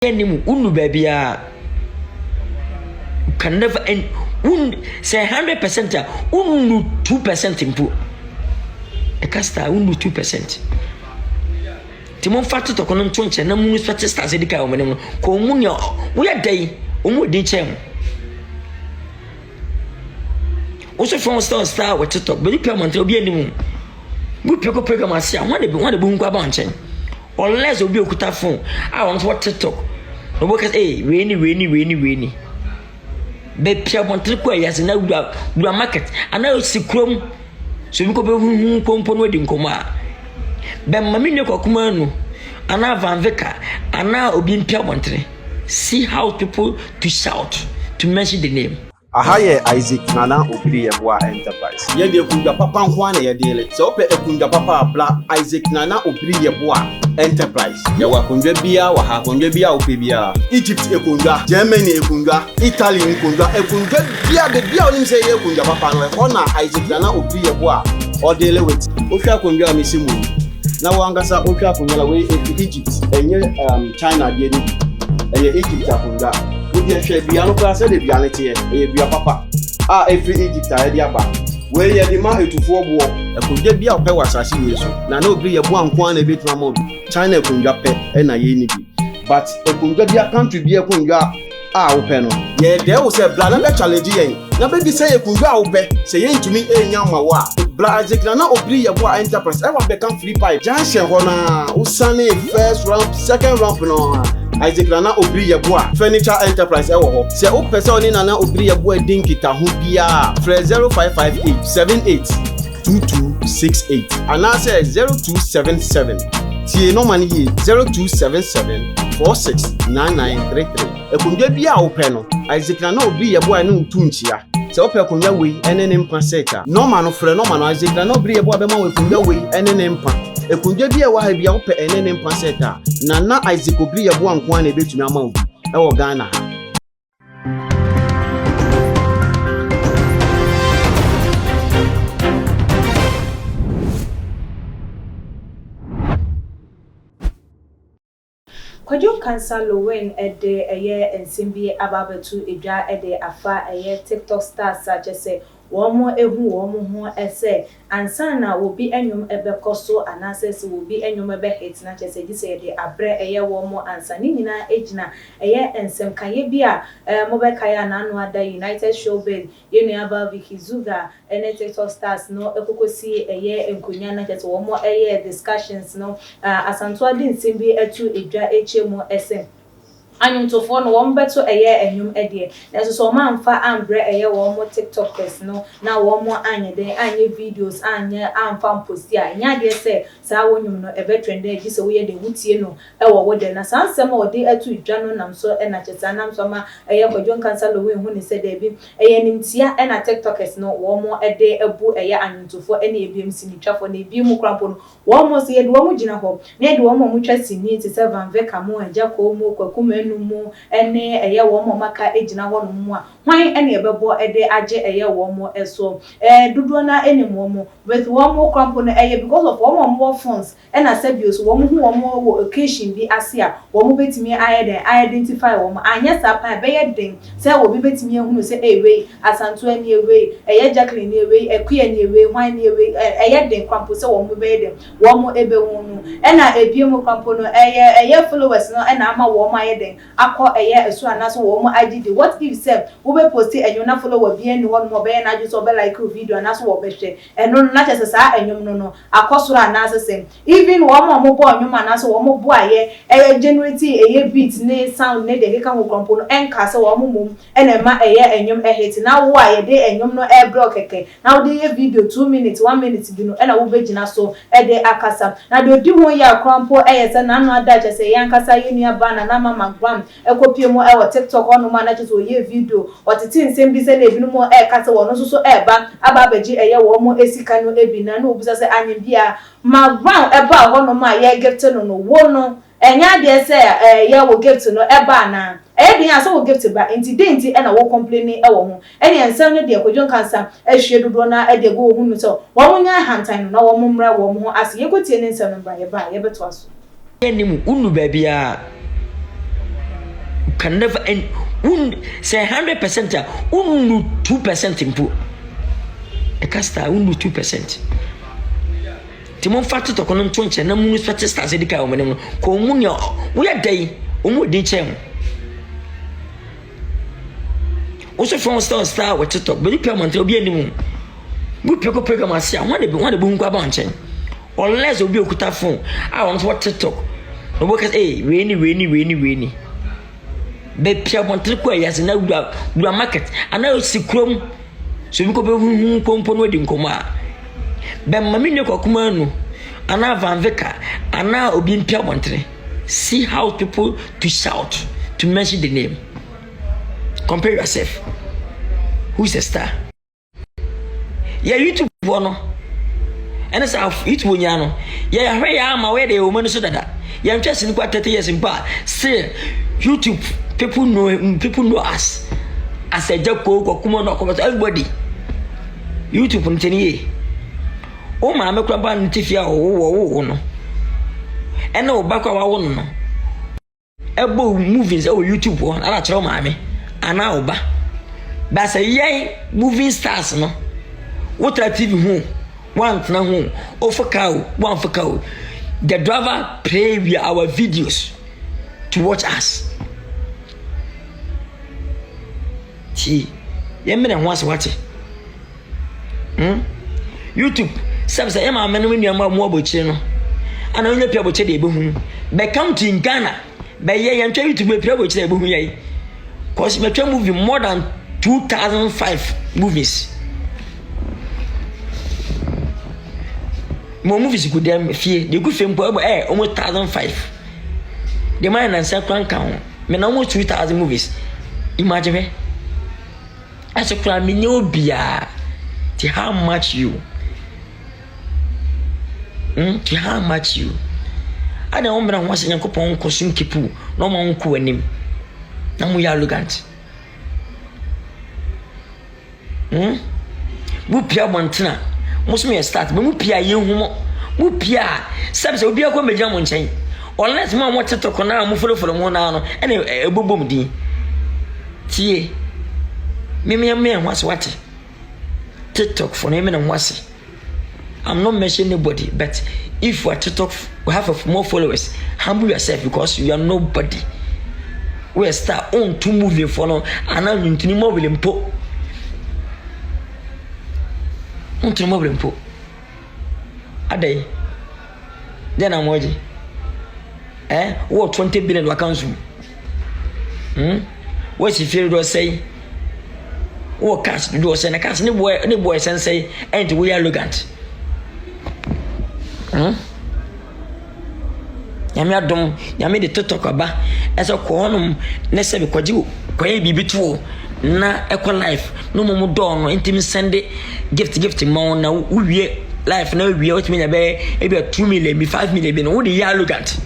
Any unu baby can never end. Say 100%, unu 2% improve. A casta unu 2%. Timon fatu to kono ntonche na mu spect stars edika o menemu ko mu ne wo ya dai o mu din chem o so from star with TikTok be pia montre obi animu bu pia ko program asia wan de bu nkwa ba nchen unless obi okuta phone I want what TikTok no because weni be pia montre ko ya se na gura market ana osikrom so bi ko be hu kompo no di nkoma ben mami ne kokuma no ana van veka ana obi mpia montre see how people to shout to mention the name ahaye Isaac Nana Obiri Yeboah Enterprise ye de kunga papa nko na ye de so ope ekunga papa abla Isaac Nana Obiri Yeboah Enterprise ye wa kunga bia wa ha kunga bia ope bia Egypt ekunga Germany ekunga Italy ekunga bia de bia onim say ye kunga papa no e na Isaac Nana Obiri Yeboah o de le wit o hwa kunga amesimu na wangasa o hwa kunga we Egypt enye China de ni Egypt akunga we hwe bia no class de bia nete e bia papa every Egypt a de aba we ye de ma etufo bo ekunja bia ope wasase we so na Obiri Yeboah nko na betuma mo China ekunja pe na ye ni bi but ekunja bia country bia ekunja ope no ye de wo se bla na be challenge yen na be bi say ekunja ope say yen tumi enya ma wa bla Isaac Nana Obiri Yeboah Enterprise e wa be kan free pipe jansen ho na usane first round second round no Isaac Nana Obiri Yeboah Furniture Enterprise ewo ho se o pese oni Nana Obiri Yeboah din kita ho bia fresh 0558 78 2268 ana say 0277 tie no man yi 0277 469933 ekunja bia o pe no Isaac Nana Obiri Yeboah no ntunchia se o pe kunja we ene ne mpa seka no man no fre no man Isaac Nana Obiri Yeboah be ma we kunja we ene ne mpa ekunja bia wa ha bia ope ene ne mpa seta na Isaac Obiri Yeboah nko na ebetumi ama obi e wo Ghana ha Kwajo cancer Lilwin ede eye ensimbi ababetu edwa ede afa eye TikTok stars such as womo ehu womo ho ese ansana obi enwom ebekoso anasese obi enwom ebe hit na chese gise de abre eye womo ansani nyina ejina eye ensem kaye bia mobe kaya na anu ada United Showbiz yenu aba Vicky Zuga ene TikTok stars no ekokosi eye enkonya na chese womo eye discussions no asanto adi nsimbi etu edwa echemu ese anyum to for no won beto eye enyum ede na so ma amfa ambre eye wo mo TikTokers no na wo mo anye den anye videos anye amfa post ya nya de se sa wonyum no ebe trend e gise wo ye de wutie no e wo wo de na sansem o de atu idwa no nam so e na cheta nam so ma eye Kwajo cancer Lilwin hu ni se de bi eye nimtia e na TikTokers no wo mo ede ebu eye anyum to for e na ebiem sini twafo na ebi mu krampo no wo mo se ye de wo mo gina ho na de wo mo mu twasi ni te se van veka mo aja ko mo kwakum mu ene eye wo mo maka ejina ho no mu a hwan ene ebebo ede age eye wo mo eso dudu na ene mo with wo mo krampo no eye because of wo mo phones ena sabios wo mo hu wo mo wo occasion bi ase a wo mo betimi identify wo mo anya sapa be ye den se wo bi betimi ehunu se we asanto ene we eye Jacqueline we ekuya ne we hwan ne we eye den krampo se wo mo be den wo mo ebe hunu ena ebiem krampo no eye followers no ena ama wo mo aye den akọ eye esu anaso wo mo IGD what if say wo be post enyo na follow bi eni won mo be na ju so be like video anaso wo be hwe eno na chese sa enyom no akosoro anaso say even wo mo bo enyom anaso wo mo bo aye generate eye beat ne sound ne de keka wo kompo no enka se wo mo mum ena ma eye enyom hit na wo aye de enyom no block keke na wo de video 2 minutes 1 minute bi no ena wo be gina so de akasa na de odi ho ya kompo se na no ada chese yankasa yenu aba na Mcbrown ekopie mo e wo TikTok onu ma na chiso ye video otiti nsem bi se na ebinu mo kase wono so eba aba abaji eye wo mo esika no ebi na no obusa se anyim bia Mcbrown eba ho no ma ye gift no no wo no enya de se ye wo gift no eba na bi asa wo gift ba enti e na wo complain e wo ho eni ensem no de Kwajo cancer ehwe dodo na e de go hu no so wo mo nya hantan no na wo mo mra wo mo ase ye kotie ne nsem no ba ye beto aso eni mu unu ba bia can never end. Say 100%, 2% improve. A casta, 2%. Timon Fatu to Conan Tunch and Namun Fatista Zedica, Comunia, we are day, Dichem. Also from star what to talk, but you come until be any moon. We pick up Pegamassia, one of the boom cabanchen. Unless you'll be a cuta phone, I want what to talk. The workers, rainy. Be Pia Montequay as an old market, and now see chrome. So we could be component in coma. Ben Mamino Cocumano, and now Van Vicar, and now Obin Pia Montre. See how people to shout to mention the name. Compare yourself. Who's a star? Yeah, YouTube one. And it's our it Wunyano. Yeah, where I am aware the woman so that. Yeah, I'm just in quite 30 years in bar. Say YouTube people know us. As a joke or come on, everybody. YouTube on 10 years. Oh, my Mcbrown Tifia or no. And no back of our own. Elbow movies oh YouTube one. I tell mammy. And now, that's a yay moving stars, no. What I TV home, one now home, oh for cow, one for cow. The driver play with our videos to watch us. See, you mean once watch it? YouTube, some say, Emma, man, when you're more channel. And only people say, they come to in Ghana, by ye and tell you to be people say, because Mcbrown movie more than 2005 movies. More movies could them fear. The good film almost 2005. The man and second count. Men almost 2,000 movies. Imagine me. As a crime, me no beer. To how much you? To how much you? I don't remember once in a coupon consume kipu. No one could name. Now we are arrogant. Mupia Montana. Most me start, but Mupia, you Mupia. Sabs will be a comedy on chain. Unless man wants to talk on now, move for the one hour, and a boom dee. Tie. Mimi and me and what's what? TikTok for naming and what's. I'm not mentioning anybody, but if we are to talk, we have more followers. Humble yourself because you are nobody. We start on to moving for now, and now you need more willing po. On to more willing po. A day. Then I'm waiting. What 20 billion accounts? What's if you say? What cash do send a cash? Any boy say, and we are arrogant. Yamia dom, yamid the talk about as a quanum, necessary quadru, quay be between na equal life, no more dawn, intimate Sunday, gift more now, we life now be out me a bear, maybe 2 million, be 5 million, be all the year look at.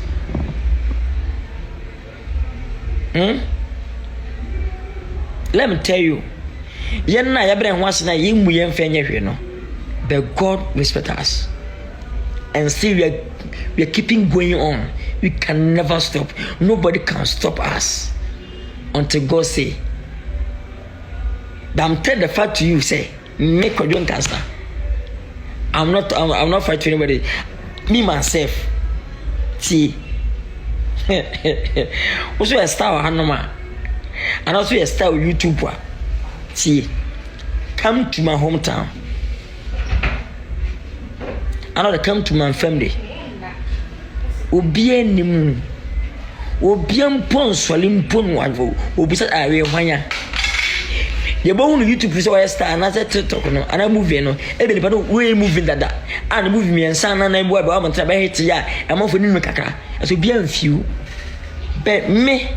Let me tell you, Yana Yabran once na yim we enfenye no, but God respect us. And still we are keeping going on. We can never stop. Nobody can stop us until God say. I'm telling the fact to you, say, make a joint cancer. I'm not fighting anybody. Me myself. See. Also a star Hanoma. And also a star YouTuber. See. Come to my hometown. Another come to my family. Obie nimu. Obie mpon swali mpon wavo. Obisa awe wanya. Yebo unu YouTube so ya star na se TikTok no ana movie no ebe nipa no we movie dada. Ana movie mi ensa na na mbo aba am tra ba hit ya. E mo fo ni kakra. So bia mfiu. Be me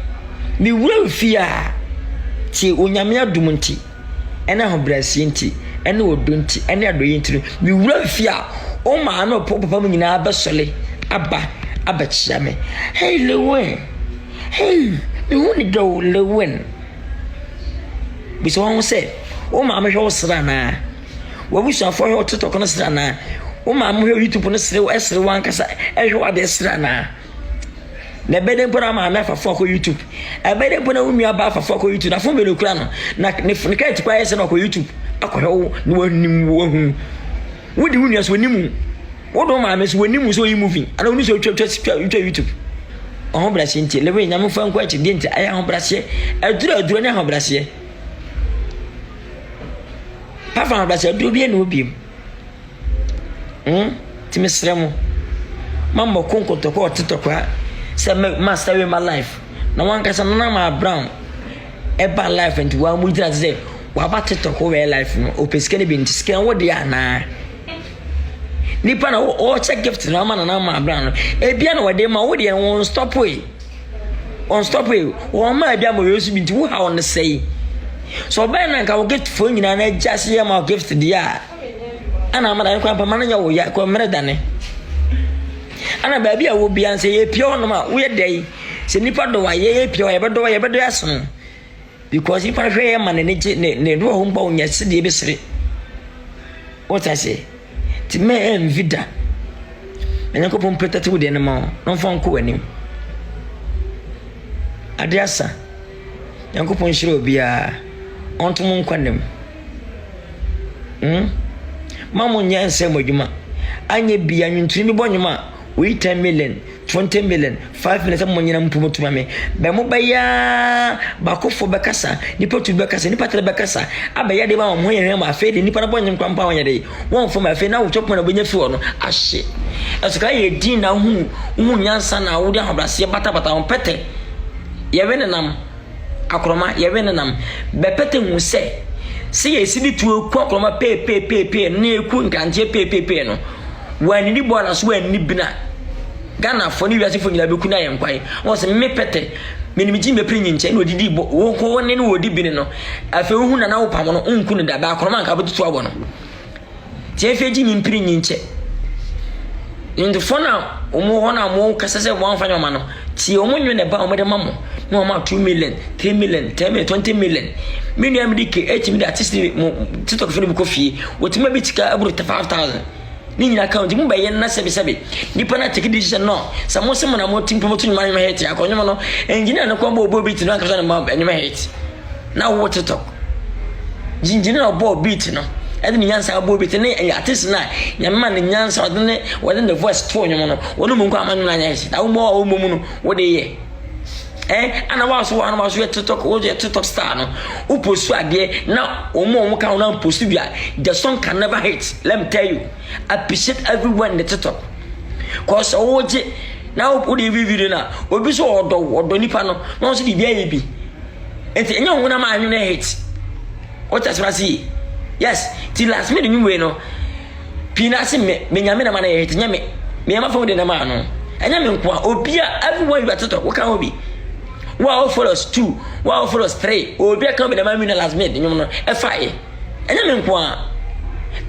wura fia. Ti onyame adum nti. Ena ho brasi nti. Ena odo nti. Ena adoyi nti. Me wura fia. O ma no papa mu nyina abesole abachame. Hey Lilwin. Hey, me woni do Lilwin. Bi so won say, o ma me hwe sra na. Wo bu so afo hwe TikTok no sra na. O ma me hwe YouTube no sre esre wan kasa ehwe ade sra na. na beden pona ma na fa ko YouTube e beden pona wu nua ba fa ko YouTube na fo be no kura no na ne ka ti kwa yese na ko YouTube akɔhwe no wanim wo hu wo di wu nua so wanim wo do ma me so wanim so yi movie ana unu so twa YouTube ho brase nti lewe nyame fa nko achi di nti aya ho brase aduru ne ho brase pa fa ho brase aduru bi na obi ti mesremo mamma konkoto ko TikTok say master with my life na wan kasa na ma brown eba life and wa mu dira say wa ba TikTok we life no o pesike ne bi nti scan wo de ana nipa na o check gift na ma brown e bia na wo de ma wo de won stop we wo ma bia mo yesu bi nti wo ha on say so ba na nka wo gift fo nyina na jase ya ma gift dia ana ma da kwa pa ma na nya wo ya ko mere dane ana baabi a wo bia nse ye pio no ma wo ye dai se nipa do wa ye pio ye bedo aso because if I hear man ne do ho mba onya se de be sere what I say ti me en vida enya ko pom petati wo de ne ma no fon ko anim ade asa yankopon hire obia onto mon kwanem mamo nyanse modwuma anye bia nwuntuni bonyuma we 10 million 20 million 5 million some nyina mpumutuma me be mo baya bakofo bekasa nipa tu bekasa nipa tere bekasa abaya de ba mo yehwe ma afi de nipa na bonyem kwampa wanya de won fo ma afi na wo chop na bonya fi ono ahye esuka ye din na hu nyansa na wo de ahobrase bata on pete ye wenenam akroma ye wenenam be pete hu se ye sidi tu ku akroma pe na eku nkanje pe no wani ni bola so wani bina Ghana for ni wiase fo nyina beku na yenkwai won se me pete menimiji me prinyi nche na odidi bo wo ko woni ne odi bini no afi hu na wo pam no nku ne da ba akroma nka betutu abo no tie feji ni prinyi nche indi fona omo hona mo kasa se wan fanya ma no tie omo nwe ne ba omo de mamo no ma 2 million 3 million 10 million 20 million minu am dike mi da artist mo TikTok fere ko fie wotima bi tika aburu 5000 ni nyina account mu baye na sebe nipa na take decision no samo se mo na mo tim promote nyuma nyuma hate akonyo no engineer no ko bo beat no akasa na ma nyuma hate na wo TikTok engineer no bo beat no edi ni yansa bo beat ne artist na nyama ne nyansa wadne wadne the voice to nyuma no wono mu nko amanyu na nya hate da wo mo mu no wo de ye ana waso ye TikTok wo ye TikTok star no wo post ade na omo kan na post bia the song can never hit. Let me tell you, appreciate everyone in the TikTok cause oje na wo de video na obi so odo nipa no so di bia ye bi enti enya ho na ma anyu na hit what as see yes till last minute you we no pina se me nyame na ma na hit nyame me ma fo de na ma no enya me nko obi a everyone you TikTok wo kan obi wow follows 2 wow follows 3 obi aka be na ma na last minute nyum no e fa e enya me nko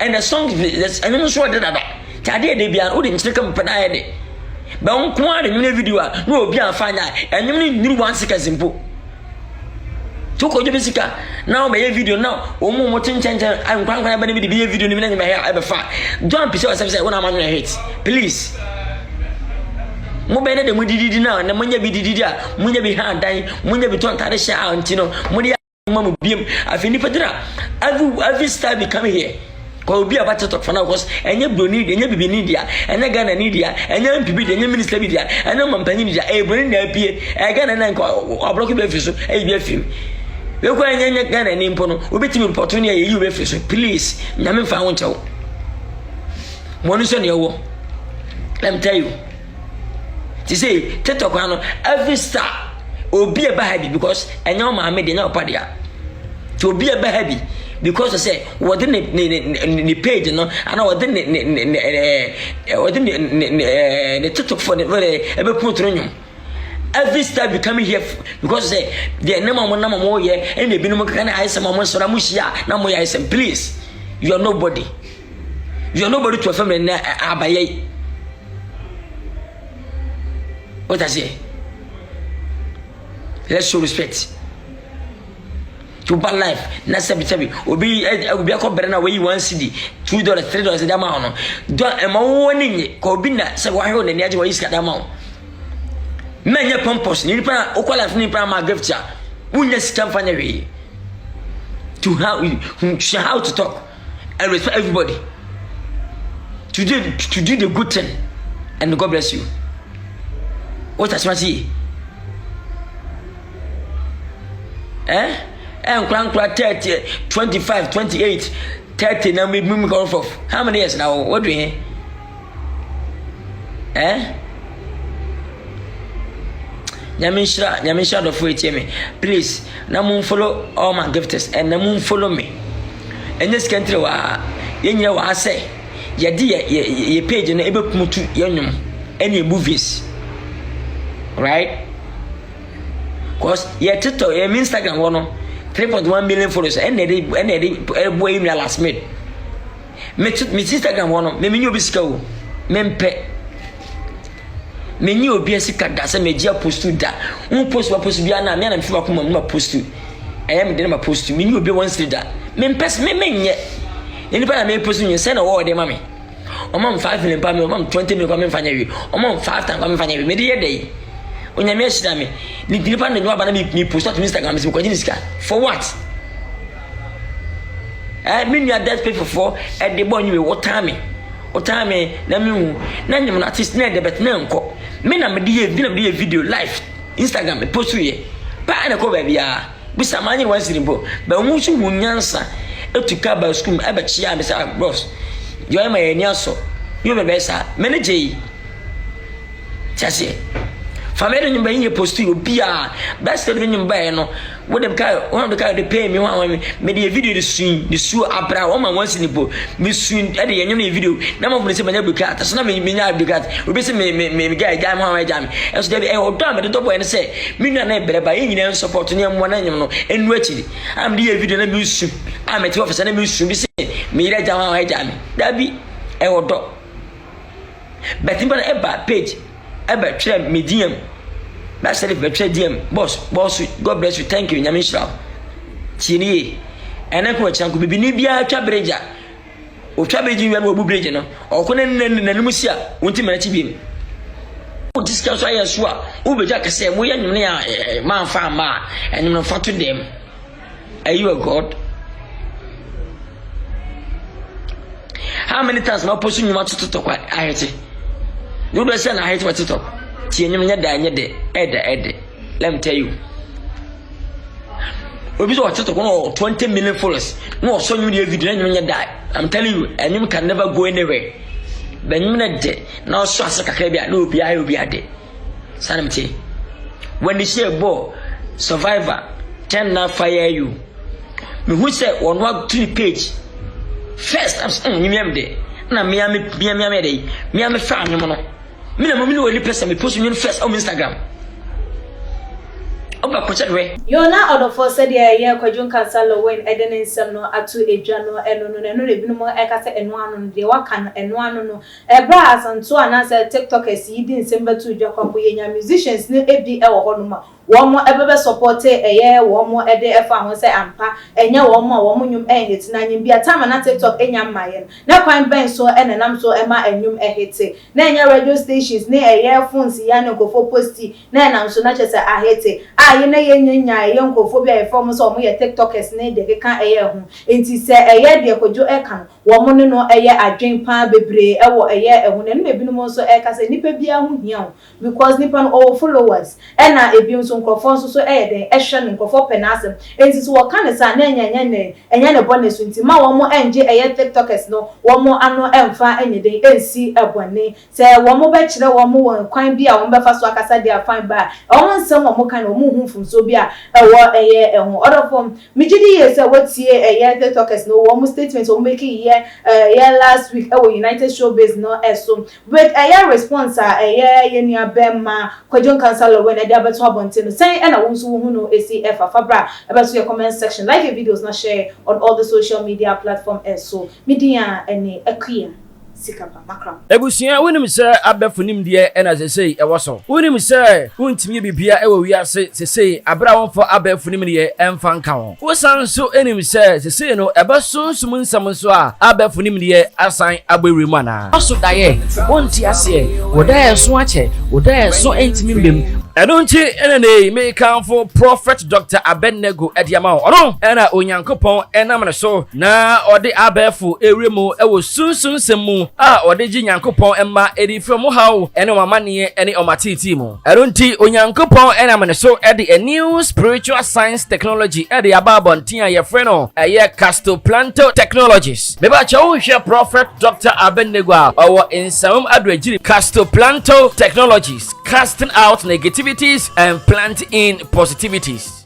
and the song is I don't sure that tade de bia o de nchirika mpana ye de ba nko a de nyum video a no obi afanya enyum ni nyuru 1 second simple to ko jobe sika na o be video na o mo chenchenchen an kwankwan ba ne bi video ni me na me e be fa don't be so say wona ma no hate please mo be ne de mo dididi na na monya bi dididi a monya bi ha dan monya bi ton tare sha anti no mo de ma mo biem afi ni pedra every star be come here ko bi aba TikTok for now because enye broni enye bibi ni dia enye Ghana ni dia enye MPB dia enye minister bi dia enye mampanyi ni dia broni na apie Ghana na nko obroke be fiso bi afim we ko enye Ghana ni mpo no obetimi report ni ye be fiso please nyame fa ho nchew mo no so ne wo let me tell you to say TikTok no every star obi e ba happy because enyo ma me de nya opa dia to obi e ba happy because I say what the page no and what the TikTok for the ebe put nyum every star be coming here because say the name mo ye and e binu kan aisem mo so na mo hia na mo ya aisem please you are nobody to a family na abaye. What I say? Let's show respect. To bad life, na sebi. Obi akọ bere na we $1 $2 $3 da ma no. Do e ma woni nye ko bi na se wa he na ni age wa iska da ma. Many pompous, nipa, okola nipa ma gift ya. Unya scam fanya we. To how to talk and respect everybody. To do the good thing, and God bless you. What does man say? And crank 30, 25, 28, 30. Now we go for how many years now? What do you? Nyamisha the free me. Please, now follow all my gifters and now follow me. In this country, you know what I say. Your page and able to any movies, right? Cause your TikTok, your Instagram, 3.1 million followers, and they boy me last minute. Me Instagram one, me new bisco, mempe. Me new BSC that say me dia post to da. Post bia na me na mfiwa kuma no post to. I am dey na post to. Me new be one street da. Me pes me menye. Nipa na me post you say na wo dey ma me. O mam 5 million pa me, o mam 20 million pa me fanya wi. O mam 5 times pa me fanya wi. Me dey dey. Onyame ashida me. Nipa na nwa ba na me post to Instagram me ko jinisika. For what? Me new that pay for at the boy you what time na me na nyem na artist na de bet na nko. Me na me dey video live Instagram me post you pa na ko ba bia bisa manye wan sirimbo ba mu su hunyansa etuka ba school e ba chia me say bros you am my niaso you be besa manage chase family nyumba yin post you bia best the nyumba no wo dem kai one of the kai dey pay me one me dey video the su abra o ma wan sirimbo me su e dey nyum na video na mo say manya buka ta so na me nya buka obi say me guy jam ho jam e so dey e o do me the boy say me nua na bereba yin nyina support ne mo na nyum no enu akiri am dey video na me su am te office na me su bi say me ira jam ho jam da bi e o do but imba e ba page e ba try medium that's the better DM boss God bless you thank you nyamisha chini ene ko chanku bibi ni bia twa breja o twa beji wi na obu breja no o ko nanum sia wonti mana chi biem o discuss aye so a o beja kase mo yanyum ne ya man fa ma enyum no fa to dem are you a god? How many times ma post nyuma to kwa ahete you do say na ahete what to talk let me tell you. Obi so watch to 20 million followers. No so you video na die. I'm telling you, and you can never go anywhere. Ben you na de. Now so asaka ka bia na obi ade. Sanamti. When they say bo survivor 10 na fire you. Me who say on what to the page. First I'm you me de. Na me dey. Me am fan you no. Me na mo only person me post you first on Instagram. Oba ko chere. Yo na order for said ye kwadwon kansalo when edene nsem no atu edwa no eno no ebinu mo e ka se eno anu de waka no eno anu no e bra asanto anasa TikTokers yi di nsem batu edwa kwapo ye nya musicians ne ebi e wo ho no ma womo ebebe support eye womo ede efa ho se ampa enya womo nyum ehit na nyim bia time na TikTok enya maye na kwan ben so enenam so ema enyum ehite na enya radio stations ne eye phones ya ne nkofo posti na enam so na chese ahite aye na yenya ye nkofo bia efom so omo ye TikTokers ne de keka eye ho enti se eye de kojo eka womo ne no eye adwen pa bebre ewo eye ehu ne no ebinum so eka se nipa bia ho hia because nipa no all followers ena ebim so nkofo so den ehwe ne nkofo penasem enti so wo kan sa na enya ne bonus nti ma wo mo enje eye TikTokers no wo mo ano emfa enye den ensi ebone se wo mo be kire wo mo won kwan bia wo be fa so akasa dia fine ba wo nsem wo mo kan wo mo hu funso bia ewo eye ehu order form mijidi ye se wotie eye TikTokers no wo mo statement wo make ye last week ewo United Showbiz no eso with eye response eye ye nia bema kwadwon kansalo when e dia beto abonte no say and I want to know ACF Fabra about your comment section, like your videos, not share on all the social media platforms and so media and a clear sikapa Mcbrown. Ebusia wonim se abefunim de e na sesei e woso. Wonim se wontimi bibia e wo wiase sesei abra wonfo abefunim de emfa nka ho. Wosan so enim se sesei no ebesonsum nsam so a abefunim de asan abewremu ana. Aso daye wonti ase wodaye so ache wodaye so entimi mbem ɛno nti ɛna ne mekamfo prophet Dr. Abednego Ediama ɔno ɛna onyankopɔn ɛnam ne so na ɔde abɛɛfo ewure mu ɛwɔ sunsunsɛm mu a ɔde gye nyankopɔn ɛma edifo mu haw ɛne ɔmaneɛ ɛne ɔmatiti mu ɛno nti onyankopɔn ɛnam ne so ɛde a new spiritual science technology ɛde aba abɔnten a yɛfrɛ no ɛyɛ castoplanto technologies meba kyɛw hwɛ prophet Dr. Abednego a ɔwɔ nsɛm adoagyiri castoplanto technologies casting out negativities and planting in positivities